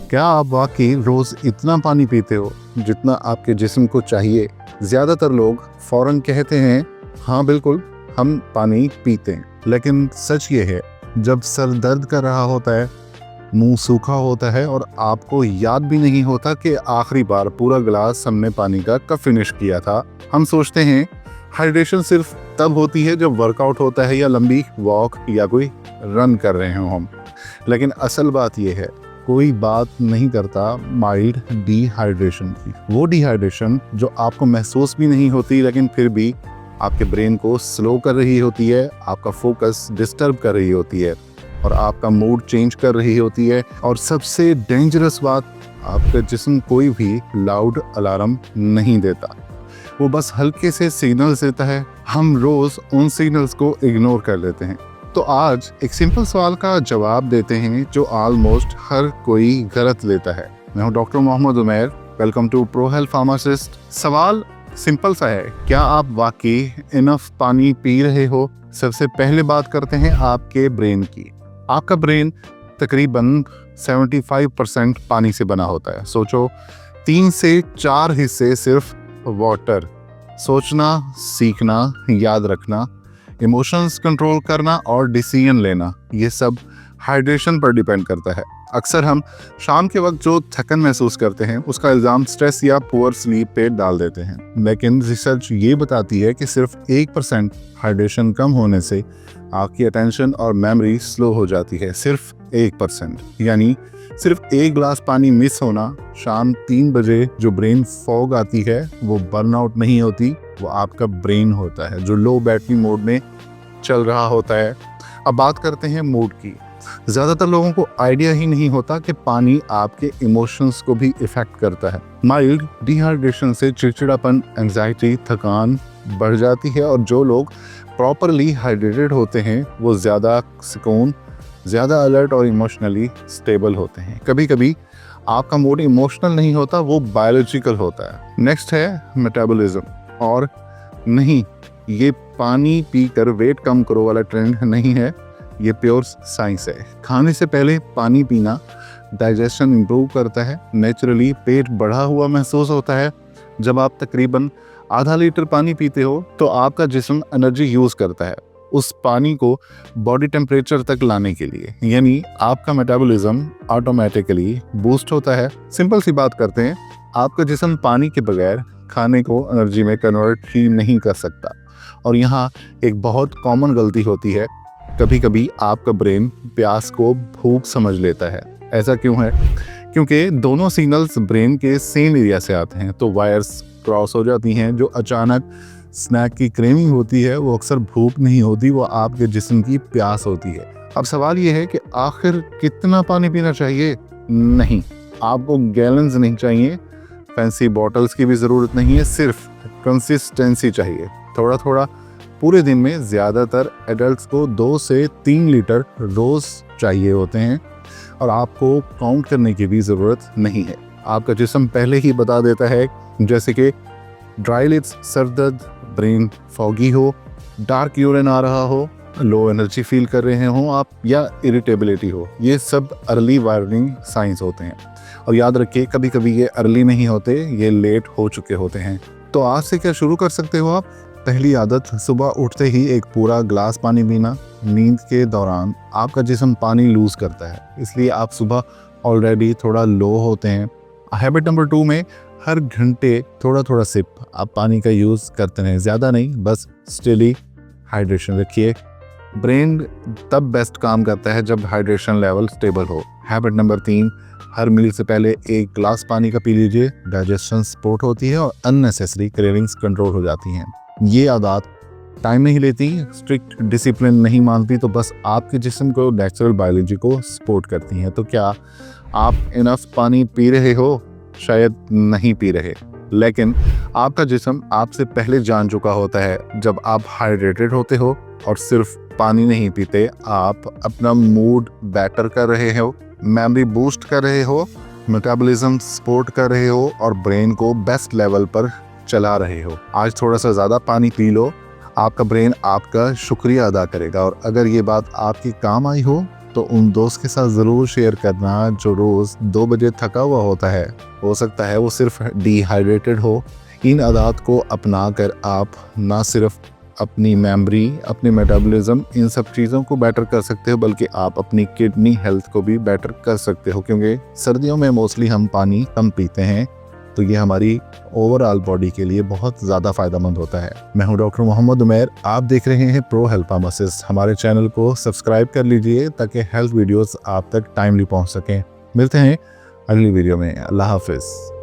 क्या आप वाकई रोज़ इतना पानी पीते हो जितना आपके जिस्म को चाहिए? ज़्यादातर लोग फ़ौरन कहते हैं हाँ बिल्कुल, हम पानी पीते हैं। लेकिन सच ये है, जब सर दर्द कर रहा होता है, मुंह सूखा होता है और आपको याद भी नहीं होता कि आखिरी बार पूरा गिलास हमने पानी का कब फिनिश किया था, हम सोचते हैं हाइड्रेशन सिर्फ तब होती है जब वर्कआउट होता है या लंबी वॉक या कोई रन कर रहे हो हम। लेकिन असल बात यह है, कोई बात नहीं करता माइल्ड डिहाइड्रेशन की। वो डिहाइड्रेशन जो आपको महसूस भी नहीं होती लेकिन फिर भी आपके ब्रेन को स्लो कर रही होती है, आपका फोकस डिस्टर्ब कर रही होती है और आपका मूड चेंज कर रही होती है। और सबसे डेंजरस बात, आपका जिस्म कोई भी लाउड अलार्म नहीं देता, वो बस हल्के से सिग्नल्स देता है। हम रोज उन सिग्नल्स को इग्नोर कर लेते हैं। तो आज एक सिंपल सवाल का जवाब देते हैं जो ऑलमोस्ट हर कोई गलत लेता है। मैं हूं doctor Mohammad Umair, welcome to pro health pharmacist. सवाल सिंपल सा है, क्या आप वाकई इनफ पानी पी रहे हो? सबसे पहले बात करते हैं आपके ब्रेन की। आपका ब्रेन तकरीबन 75% पानी से बना होता है। सोचो, 3 से 4 हिस्से सिर्फ वाटर। सोचना, सीखना, याद रखना, इमोशंस कंट्रोल करना और डिसीजन लेना, ये सब हाइड्रेशन पर डिपेंड करता है। अक्सर हम शाम के वक्त जो थकन महसूस करते हैं उसका इल्ज़ाम स्ट्रेस या पुअर स्लीप पे डाल देते हैं। लेकिन रिसर्च ये बताती है कि सिर्फ 1% हाइड्रेशन कम होने से आपकी अटेंशन और मेमोरी स्लो हो जाती है। सिर्फ 1%, यानी सिर्फ 1 गिलास पानी मिस होना, शाम 3 बजे जो ब्रेन फॉग आती है वो बर्नआउट नहीं होती, वो आपका ब्रेन होता है जो लो बैटरी मोड में चल रहा होता है। अब बात करते हैं मूड की। ज़्यादातर लोगों को आइडिया ही नहीं होता कि पानी आपके इमोशंस को भी इफेक्ट करता है। माइल्ड डिहाइड्रेशन से चिड़चिड़ापन, एंजाइटी, थकान बढ़ जाती है और जो लोग प्रॉपरली हाइड्रेटेड होते हैं वो ज़्यादा सुकून, ज़्यादा अलर्ट और इमोशनली स्टेबल होते हैं। कभी कभी आपका मूड इमोशनल नहीं होता, वो बायोलॉजिकल होता है। नेक्स्ट है मेटाबॉलिज्म। और नहीं, ये पानी पीकर वेट कम करो वाला ट्रेंड नहीं है, ये प्योर साइंस है। खाने से पहले पानी पीना डाइजेशन इंप्रूव करता है। नेचुरली पेट बढ़ा हुआ महसूस होता है। जब आप तकरीबन आधा लीटर पानी पीते हो तो आपका जिस्म एनर्जी यूज़ करता है उस पानी को बॉडी टेम्परेचर तक लाने के लिए, यानी आपका मेटाबॉलिज्म ऑटोमेटिकली बूस्ट होता है। सिंपल सी बात करते हैं, आपका जिस्म पानी के बगैर खाने को एनर्जी में कन्वर्ट ही नहीं कर सकता। और यहाँ एक बहुत कॉमन गलती होती है, कभी कभी आपका ब्रेन प्यास को भूख समझ लेता है। ऐसा क्यों है? क्योंकि दोनों सिग्नल्स ब्रेन के सेम एरिया से आते हैं, तो वायर्स क्रॉस हो जाती हैं। जो अचानक स्नैक की क्रेविंग होती है वो अक्सर भूख नहीं होती, वो आपके जिस्म की प्यास होती है। अब सवाल ये है कि आखिर कितना पानी पीना चाहिए? नहीं, आपको गैलन्स नहीं चाहिए, फैंसी बॉटल्स की भी ज़रूरत नहीं है, सिर्फ कंसिस्टेंसी चाहिए। थोड़ा थोड़ा पूरे दिन में। ज़्यादातर एडल्ट्स को 2 से 3 लीटर रोज़ चाहिए होते हैं और आपको काउंट करने की भी ज़रूरत नहीं है। आपका जिस्म पहले ही बता देता है, जैसे कि ड्राई लिप्स, सर दर्द, ब्रेन फॉगी हो, डार्क यूरिन आ रहा हो, लो एनर्जी फील कर रहे हो आप, या इरिटेबिलिटी हो। ये सब अर्ली वार्निंग साइंस होते हैं। और याद रखिए, कभी कभी ये अर्ली नहीं होते, ये लेट हो चुके होते हैं। तो आज से क्या शुरू कर सकते हो आप? पहली आदत, सुबह उठते ही एक पूरा ग्लास पानी पीना। नींद के दौरान आपका जिस्म पानी लूज करता है, इसलिए आप सुबह ऑलरेडी थोड़ा लो होते हैं। हैबिट नंबर 2 में हर घंटे थोड़ा थोड़ा सिप आप पानी का यूज़ करते हैं, ज़्यादा नहीं, बस स्टेडी हाइड्रेशन रखिए। ब्रेन तब बेस्ट काम करता है जब हाइड्रेशन लेवल स्टेबल हो। हैबिट नंबर 3, हर मील से पहले 1 ग्लास पानी का पी लीजिए। डाइजेशन सपोर्ट होती है और अननेसेसरी क्रेविंग्स कंट्रोल हो जाती हैं। ये आदत टाइम नहीं लेती, स्ट्रिक्ट डिसिप्लिन नहीं मानती, तो बस आपके जिस्म को, नेचुरल बायोलॉजी को सपोर्ट करती हैं। तो क्या आप इनफ पानी पी रहे हो? शायद नहीं पी रहे, लेकिन आपका जिस्म आपसे पहले जान चुका होता है। जब आप हाइड्रेटेड होते हो और सिर्फ पानी नहीं पीते, आप अपना मूड बेटर कर रहे हो, मेमोरी बूस्ट कर रहे हो, मेटाबॉलिज्म सपोर्ट कर रहे हो और ब्रेन को बेस्ट लेवल पर चला रहे हो। आज थोड़ा सा ज़्यादा पानी पी लो, आपका ब्रेन आपका शुक्रिया अदा करेगा। और अगर ये बात आपकी काम आई हो तो उन दोस्त के साथ ज़रूर शेयर करना जो रोज़ 2 बजे थका हुआ होता है। हो सकता है वो सिर्फ डिहाइड्रेटेड हो। इन आदत को अपना कर आप ना सिर्फ अपनी मेमोरी, अपनी मेटाबॉलिज्म, इन सब चीज़ों को बेटर कर सकते हो, बल्कि आप अपनी किडनी हेल्थ को भी बेटर कर सकते हो, क्योंकि सर्दियों में मोस्टली हम पानी कम पीते हैं, तो ये हमारी ओवरऑल बॉडी के लिए बहुत ज़्यादा फ़ायदेमंद होता है। मैं हूं डॉक्टर मोहम्मद उमैर, आप देख रहे हैं प्रो हेल्थ फार्मासिस्ट। हमारे चैनल को सब्सक्राइब कर लीजिए ताकि हेल्थ वीडियोस आप तक टाइमली पहुंच सकें। मिलते हैं अगली वीडियो में। अल्लाह हाफिज़।